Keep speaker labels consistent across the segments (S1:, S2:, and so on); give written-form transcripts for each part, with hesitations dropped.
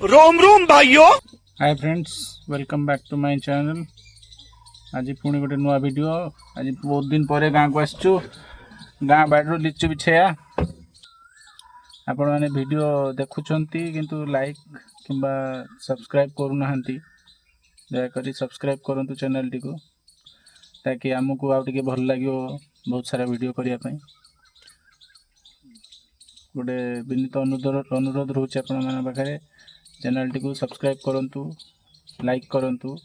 S1: रोम रोम भाइयों।
S2: Hi friends, welcome back to my channel. आज पुणी गोटे नुआ वीडियो। आज बहुत दिन पर गाँव को आसचु। गाँ बाड़ू लिचु बिछेया आपण मैंने वीडियो देखुंट किंतु लाइक किंबा सब्सक्राइब करूना। दयाकोरी सब्सक्राइब करूँ चैनल टी को, ताकि आमको आउ टे भल लगे बहुत सारा वीडियो करने। गोटे विनीत अनुरोध रोचे पाखे चैनल टी को सब्सक्राइब करूँ, लाइक करूँ,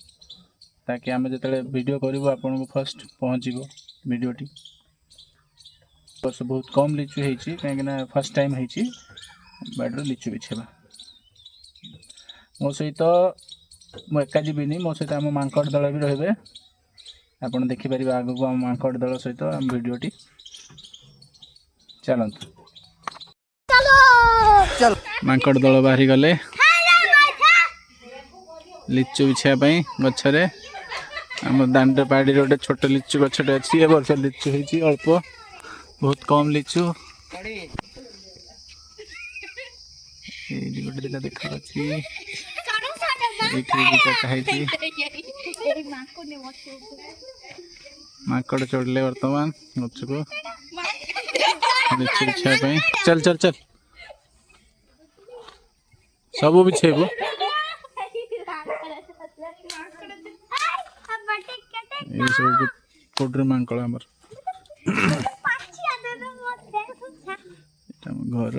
S2: ताकि आम जो वीडियो करूँ आपन को फर्स्ट पहुँचो वीडियोटी। वर्ष बहुत कम लिचु होती कहीं फर्स्ट टाइम होती बाड़र लिचु बिछेबा। मो सहित मु एका जीविनी, मो सहित आम मांकड़ दल भी रे। आप देखिपर आग को आम मांकड़ दल सहित आम वीडियोटी चलतु। मांकड़ दल बाहरी गले लिचु बिछाई गचरे। आम दांड पाड़ी गोटे छोट लिचु गछटे अच्छी। वर्ष लिचु होती अल्प, बहुत कम लिचु। गोटे दिटा देखा माकड़ चढ़ले वर्तमान गच को लिचु बिछाई। चल चल चल सब बिछेबू। ये सब कोडर मांकड़ आमर घर।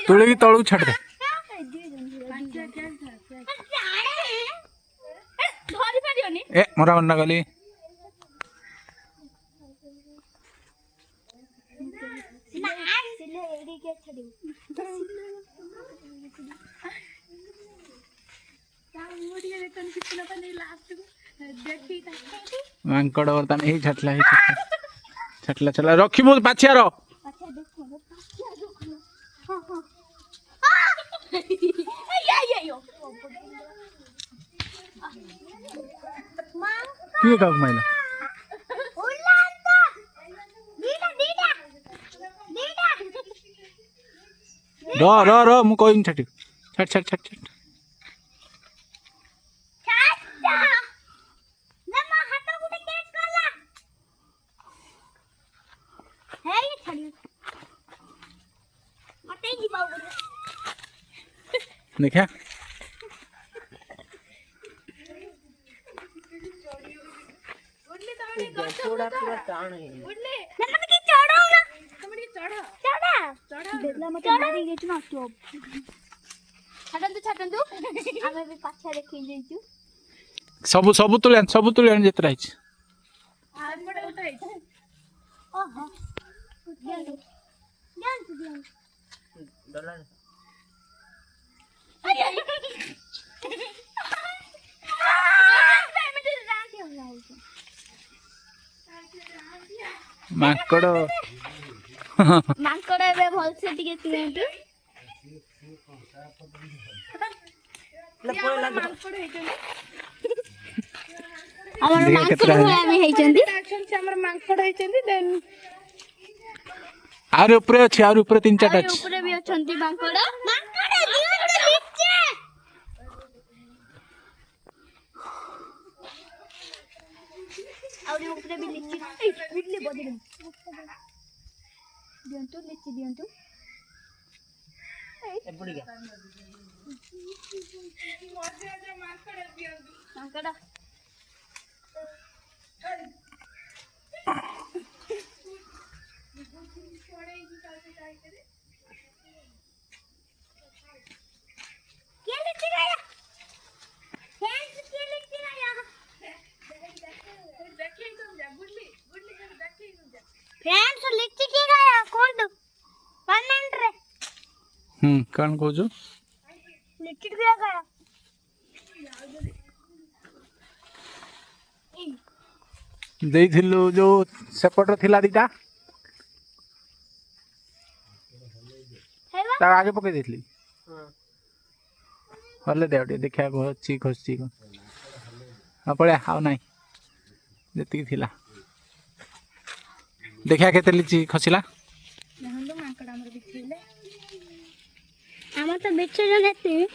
S2: तुले तलू छाड़ दे। ए मोरा मन्ना गली मांकड़ बर्तमान यही छटला छटला चला रखी मो पाछियार क्यों का माइला रो रो मु कोई छट छट छट छट छट देखा सब सब तुले जितना माकड़
S3: मांकड़ ए भल से टिके पियंतु। हमर मांकड़ भी हेचंदी। हमर मांकड़ हेचंदी देन
S2: आर ऊपर अछि, आर ऊपर तीन चार अछि।
S3: ऊपर भी अछंती मांकड़। मांकड़ दियो तो नीचे और ऊपर भी नीचे बिल्ली बदल दियंतु नीचे दियंतु ए बुड़ी गया मांकड़
S2: कौन कहू देइथिलु जो सेपट थिला दिटा ता आगे पके देथिली। हले दे देखा घोची खोची हाँ पड़े हाउ नहीं ଯେତିକି ଥିଲା ଦେଖିଆ କେତେ ଲିଚି ଖସିଲା।
S3: ଦେଖନ୍ତୁ ମାଙ୍କଡ଼ ଆମର ବିଛେଇଲେ। ଆମର ତ ବିଛେଇଛନ୍ତି ଏତିକି।